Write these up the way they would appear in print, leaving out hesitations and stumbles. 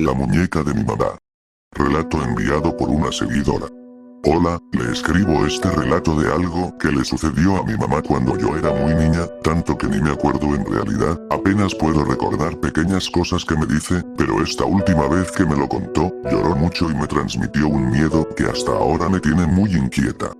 La muñeca de mi mamá. Relato enviado por una seguidora. Hola, le escribo este relato de algo que le sucedió a mi mamá cuando yo era muy niña, tanto que ni me acuerdo en realidad, apenas puedo recordar pequeñas cosas que me dice, pero esta última vez que me lo contó, lloró mucho y me transmitió un miedo que hasta ahora me tiene muy inquieta.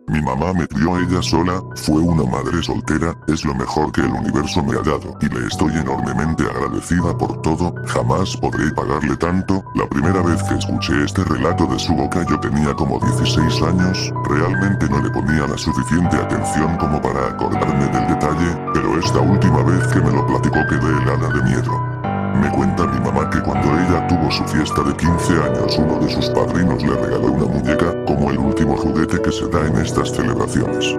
Mi mamá me crió ella sola, fue una madre soltera, es lo mejor que el universo me ha dado y le estoy enormemente agradecida por todo, jamás podré pagarle tanto. La primera vez que escuché este relato de su boca yo tenía como 16 años, realmente no le ponía la suficiente atención como para acordarme del detalle, pero esta última vez que me lo platicó quedé helada de miedo. Me cuenta mi mamá que cuando ella tuvo su fiesta de 15 años uno de sus padrinos le regaló una muñeca, como el último juguete que se da en estas celebraciones.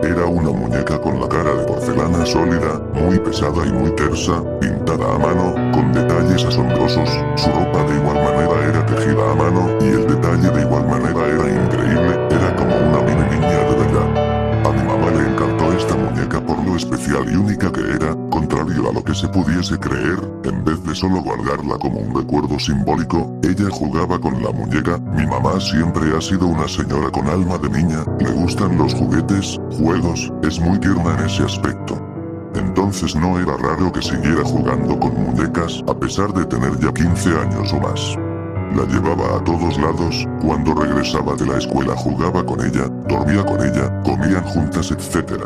Era una muñeca con la cara de porcelana sólida, muy pesada y muy tersa, pintada a mano, con detalles asombrosos, su ropa de igual manera era tejida a mano, y el detalle de igual manera era increíble, era como una mini niña de verdad. A mi mamá le encantó esta muñeca por lo especial y única que era, contrario a lo que se pudiese creer, en vez de solo guardarla como un recuerdo simbólico, ella jugaba con la muñeca. Mi mamá siempre ha sido una señora con alma de niña, le gustan los juguetes, juegos, es muy tierna en ese aspecto. Entonces no era raro que siguiera jugando con muñecas, a pesar de tener ya 15 años o más. La llevaba a todos lados, cuando regresaba de la escuela jugaba con ella, dormía con ella, comían juntas etc.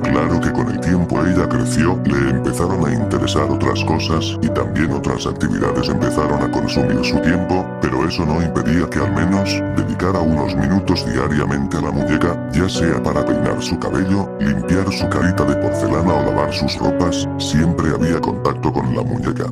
Claro que con el tiempo ella creció, le empezaron a interesar otras cosas y también otras actividades empezaron a consumir su tiempo, pero eso no impedía que al menos dedicara unos minutos diariamente a la muñeca, ya sea para peinar su cabello, limpiar su carita de porcelana o lavar sus ropas, siempre había contacto con la muñeca.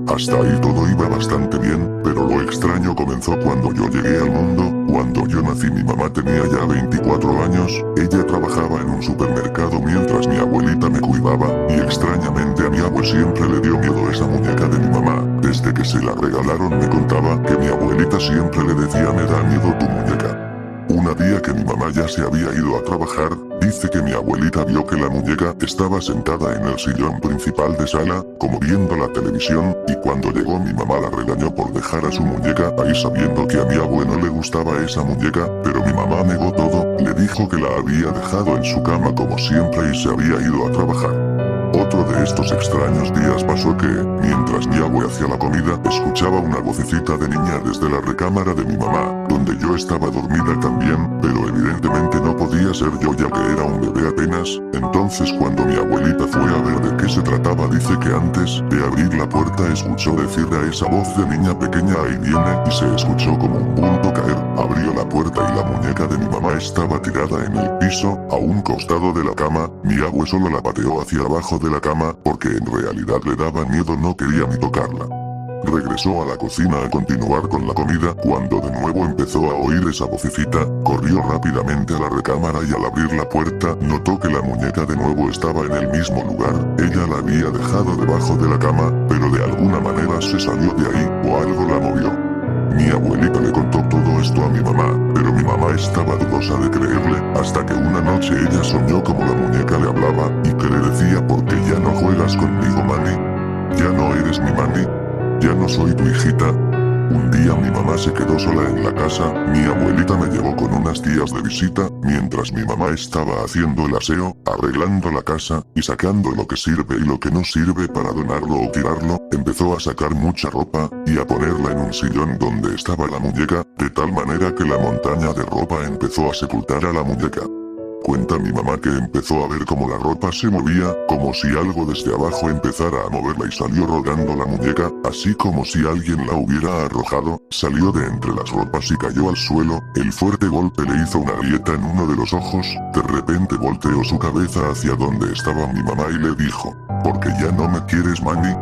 Hasta ahí todo iba bastante bien, pero lo extraño comenzó cuando yo llegué al mundo. Cuando yo nací mi mamá tenía ya 24 años, ella trabajaba en un supermercado mientras mi abuelita me cuidaba, y extrañamente a mi abue siempre le dio miedo esa muñeca de mi mamá. Desde que se la regalaron me contaba que mi abuelita siempre le decía me da miedo tu muñeca. Un día que mi mamá ya se había ido a trabajar, dice que mi abuelita vio que la muñeca estaba sentada en el sillón principal de sala, como viendo la televisión, y cuando llegó mi mamá la regañó por dejar a su muñeca ahí sabiendo que a mi abue no le gustaba esa muñeca, pero mi mamá negó todo, le dijo que la había dejado en su cama como siempre y se había ido a trabajar. Otro de estos extraños días pasó que, mientras mi abue hacía la comida, escuchaba una vocecita de niña desde la recámara de mi mamá, donde yo estaba dormida también, pero evidentemente no podía ser yo ya que era un bebé apenas. Entonces cuando mi abuelita fue a ver de qué se trataba dice que antes de abrir la puerta escuchó decir a esa voz de niña pequeña ahí viene, y se escuchó como un bulto caer, abrió la puerta y la muñeca de mi mamá estaba tirada en el piso, a un costado de la cama. Mi abue solo la pateó hacia abajo de la cama, porque en realidad le daba miedo, no quería ni tocarla. Regresó a la cocina a continuar con la comida, cuando de nuevo empezó a oír esa vocecita, corrió rápidamente a la recámara y al abrir la puerta, notó que la muñeca de nuevo estaba en el mismo lugar, ella la había dejado debajo de la cama, pero de alguna manera se salió de ahí, o algo la movió. Mi abuelita le contó todo esto a mi mamá, pero mi mamá estaba dudosa de creerle, hasta que una noche ella soñó como la muñeca le hablaba, y que le decía ¿por qué ya no juegas conmigo, mami? ¿Ya no eres mi mami? ¿Ya no soy tu hijita? Un día mi mamá se quedó sola en la casa, mi abuelita me llevó con unas tías de visita, mientras mi mamá estaba haciendo el aseo, arreglando la casa, y sacando lo que sirve y lo que no sirve para donarlo o tirarlo, empezó a sacar mucha ropa, y a ponerla en un sillón donde estaba la muñeca, de tal manera que la montaña de ropa empezó a sepultar a la muñeca. Cuenta mi mamá que empezó a ver cómo la ropa se movía, como si algo desde abajo empezara a moverla y salió rodando la muñeca, así como si alguien la hubiera arrojado, salió de entre las ropas y cayó al suelo, el fuerte golpe le hizo una grieta en uno de los ojos, de repente volteó su cabeza hacia donde estaba mi mamá y le dijo, ¿por qué ya no me quieres, mami?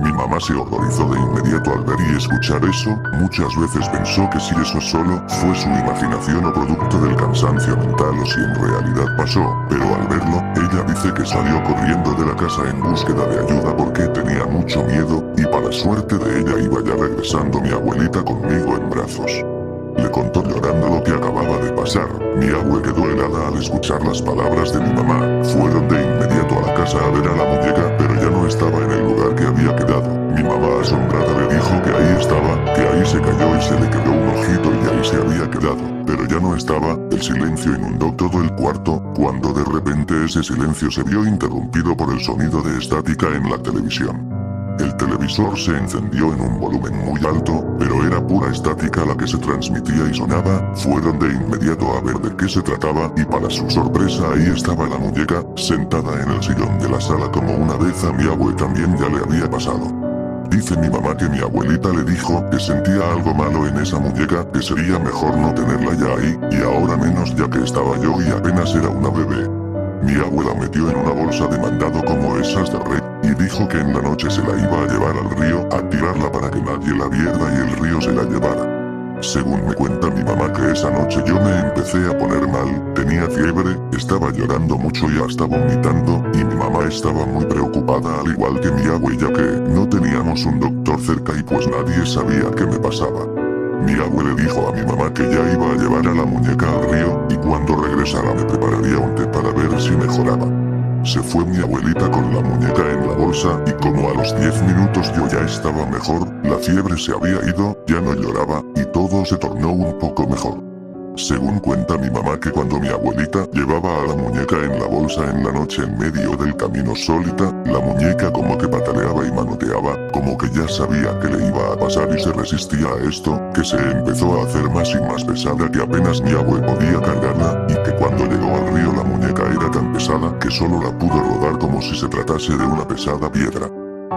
Mi mamá se horrorizó de inmediato al ver y escuchar eso, muchas veces pensó que si eso solo fue su imaginación o producto del cansancio mental o si en realidad pasó, pero al verlo, ella dice que salió corriendo de la casa en búsqueda de ayuda porque tenía mucho miedo, y para suerte de ella iba ya regresando mi abuelita conmigo en brazos. Le contó llorando lo que acababa de pasar. Mi abue quedó helada al escuchar las palabras de mi mamá. Fueron de inmediato a la casa casa a ver a la muñeca, pero ya no estaba en el lugar que había quedado. Mi mamá asombrada le dijo que ahí estaba, que ahí se cayó y se le quedó un ojito y ahí se había quedado. Pero ya no estaba, el silencio inundó todo el cuarto, cuando de repente ese silencio se vio interrumpido por el sonido de estática en la televisión. El televisor se encendió en un volumen muy alto, pero era pura estática la que se transmitía y sonaba. Fueron de inmediato a ver de qué se trataba y para su sorpresa ahí estaba la muñeca, sentada en el sillón de la sala como una vez a mi abue también ya le había pasado. Dice mi mamá que mi abuelita le dijo que sentía algo malo en esa muñeca, que sería mejor no tenerla ya ahí, y ahora menos ya que estaba yo y apenas era una bebé. Mi abuela metió en una bolsa de mandado como esas de red, y dijo que en la noche se la iba a llevar al río, a tirarla para que nadie la viera y el río se la llevara. Según me cuenta mi mamá que esa noche yo me empecé a poner mal, tenía fiebre, estaba llorando mucho y hasta vomitando, y mi mamá estaba muy preocupada al igual que mi abue ya que no teníamos un doctor cerca y pues nadie sabía qué me pasaba. Mi abue le dijo a mi mamá que ya iba a llevar a la muñeca al río, y cuando regresara me prepararía un té para ver si mejoraba. Se fue mi abuelita con la muñeca en la bolsa y como a los 10 minutos yo ya estaba mejor, la fiebre se había ido, ya no lloraba, y todo se tornó un poco mejor. Según cuenta mi mamá que cuando mi abuelita llevaba a la muñeca en la bolsa en la noche en medio del camino solita, la muñeca como que pataleaba y manoteaba, como que ya sabía que le iba a pasar y se resistía a esto, que se empezó a hacer más y más pesada que apenas mi abue podía cargarla, y que cuando llegó al río la muñeca era tan pesada que solo la pudo rodar como si se tratase de una pesada piedra.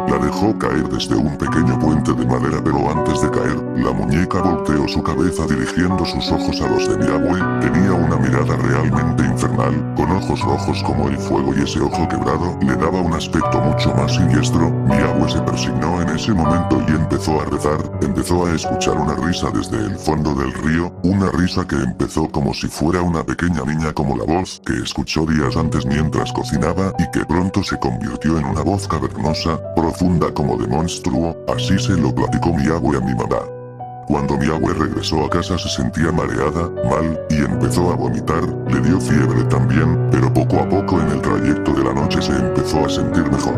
La dejó caer desde un pequeño puente de madera pero antes de caer, la muñeca volteó su cabeza dirigiendo sus ojos a los de mi abue, tenía una mirada realmente infernal, con ojos rojos como el fuego y ese ojo quebrado le daba un aspecto mucho más siniestro. Mi abue se persignó en ese momento y empezó a rezar, empezó a escuchar una risa desde el fondo del río, una risa que empezó como si fuera una pequeña niña como la voz que escuchó días antes mientras cocinaba y que pronto se convirtió en una voz cavernosa, profunda como de monstruo, así se lo platicó mi abue a mi mamá. Cuando mi abue regresó a casa se sentía mareada, mal, y empezó a vomitar, le dio fiebre también, pero poco a poco en el trayecto de la noche se empezó a sentir mejor.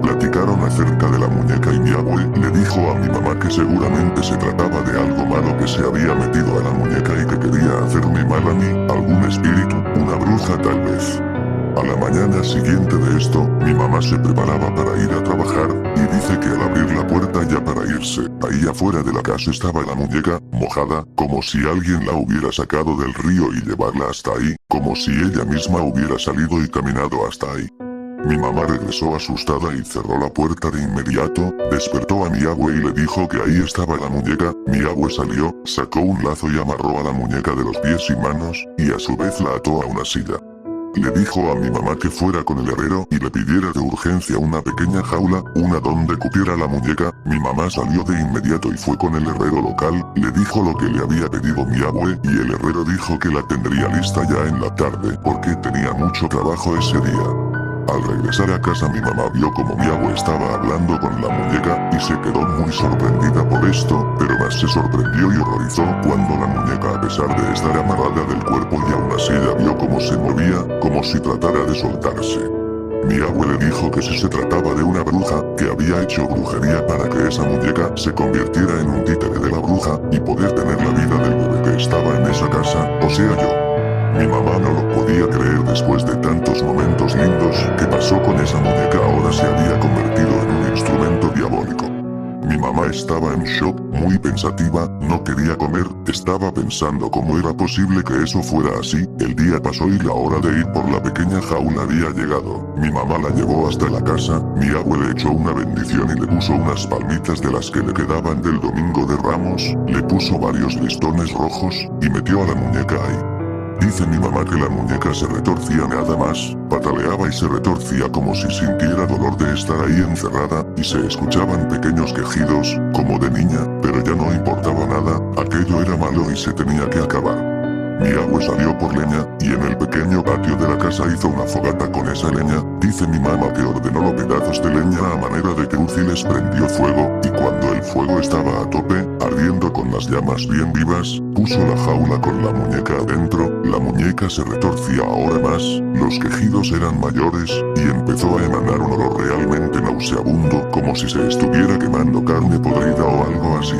Platicaron acerca de la muñeca y mi abue le dijo a mi mamá que seguramente se trataba de algo malo que se había metido a la muñeca y que quería hacerme mal a mí, algún espíritu, una bruja tal vez. A la mañana siguiente de esto, mi mamá se preparaba para ir a trabajar, y dice que al abrir la puerta ya para irse, ahí afuera de la casa estaba la muñeca, mojada, como si alguien la hubiera sacado del río y llevarla hasta ahí, como si ella misma hubiera salido y caminado hasta ahí. Mi mamá regresó asustada y cerró la puerta de inmediato, despertó a mi abue y le dijo que ahí estaba la muñeca. Mi abue salió, sacó un lazo y amarró a la muñeca de los pies y manos, y a su vez la ató a una silla. Le dijo a mi mamá que fuera con el herrero y le pidiera de urgencia una pequeña jaula, una donde cupiera la muñeca. Mi mamá salió de inmediato y fue con el herrero local, le dijo lo que le había pedido mi abue y el herrero dijo que la tendría lista ya en la tarde porque tenía mucho trabajo ese día. Al regresar a casa mi mamá vio como mi abue estaba hablando con la muñeca y se quedó muy sorprendida por esto, pero más se sorprendió y horrorizó cuando la muñeca a pesar de estar amarrada del cuerpo y aún así ella vio cómo se movía, como si tratara de soltarse. Mi abue le dijo que si se trataba de una bruja, que había hecho brujería para que esa muñeca se convirtiera en un títere de la bruja y poder tener la vida del bebé que estaba en esa casa, o sea yo. Mi mamá no lo podía creer después de tantos momentos lindos que pasó con esa muñeca ahora se había convertido en un instrumento diabólico. Mi mamá estaba en shock, muy pensativa, no quería comer, estaba pensando cómo era posible que eso fuera así. El día pasó y la hora de ir por la pequeña jaula había llegado. Mi mamá la llevó hasta la casa, mi abue le echó una bendición y le puso unas palmitas de las que le quedaban del domingo de Ramos, le puso varios listones rojos, y metió a la muñeca ahí. Dice mi mamá que la muñeca se retorcía nada más, pataleaba y se retorcía como si sintiera dolor de estar ahí encerrada, y se escuchaban pequeños quejidos, como de niña, pero ya no importaba nada, aquello era malo y se tenía que acabar. Mi abue salió por leña, y en el pequeño patio de la casa hizo una fogata con esa leña. Dice mi mamá que ordenó los pedazos de leña a manera de cruz y les prendió fuego, y cuando el fuego estaba a tope, ardiendo con las llamas bien vivas, puso la jaula con la muñeca adentro. La muñeca se retorcía ahora más, los quejidos eran mayores, y empezó a emanar un olor realmente nauseabundo, como si se estuviera quemando carne podrida o algo así.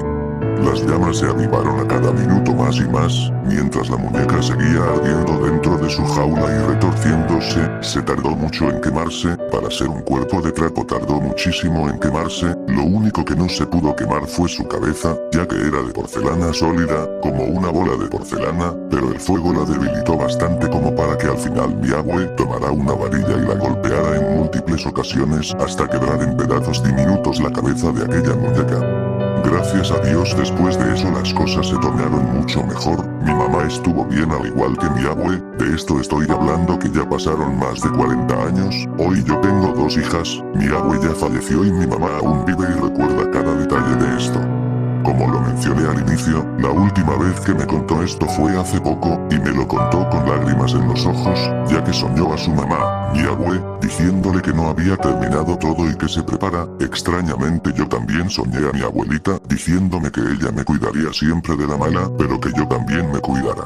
Las llamas se avivaron a cada minuto más y más, mientras la muñeca seguía ardiendo dentro de su jaula y retorciéndose. Se tardó mucho en quemarse, para ser un cuerpo de trapo tardó muchísimo en quemarse. Lo único que no se pudo quemar fue su cabeza, ya que era de porcelana sólida, como una bola de porcelana, pero el fuego la debilitó bastante como para que al final mi abue tomara una varilla y la golpeara en múltiples ocasiones hasta quebrar en pedazos diminutos la cabeza de aquella muñeca. Gracias a Dios después de eso las cosas se tornaron mucho mejor, mi mamá estuvo bien al igual que mi abue, de esto estoy hablando que ya pasaron más de 40 años, hoy yo tengo 2 hijas, mi abue ya falleció y mi mamá aún vive y recuerda cada detalle de esto. Como lo mencioné al inicio, la última vez que me contó esto fue hace poco, y me lo contó con lágrimas en los ojos, ya que soñó a su mamá, mi abue, diciéndole que no había terminado todo y que se prepara. Extrañamente yo también soñé a mi abuelita, diciéndome que ella me cuidaría siempre de la mala, pero que yo también me cuidara.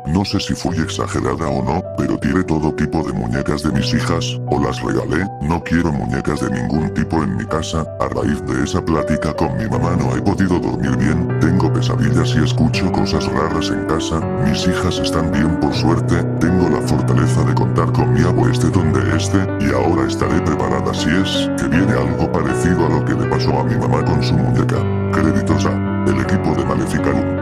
No sé si fui exagerada o no, pero tiré todo tipo de muñecas de mis hijas, o las regalé. No quiero muñecas de ningún tipo en mi casa. A raíz de esa plática con mi mamá no he podido dormir bien, tengo pesadillas y escucho cosas raras en casa. Mis hijas están bien por suerte, tengo la fortaleza de contar con mi abue esté donde esté, y ahora estaré preparada si es que viene algo parecido a lo que le pasó a mi mamá con su muñeca. Créditos a el equipo de Maleficarum.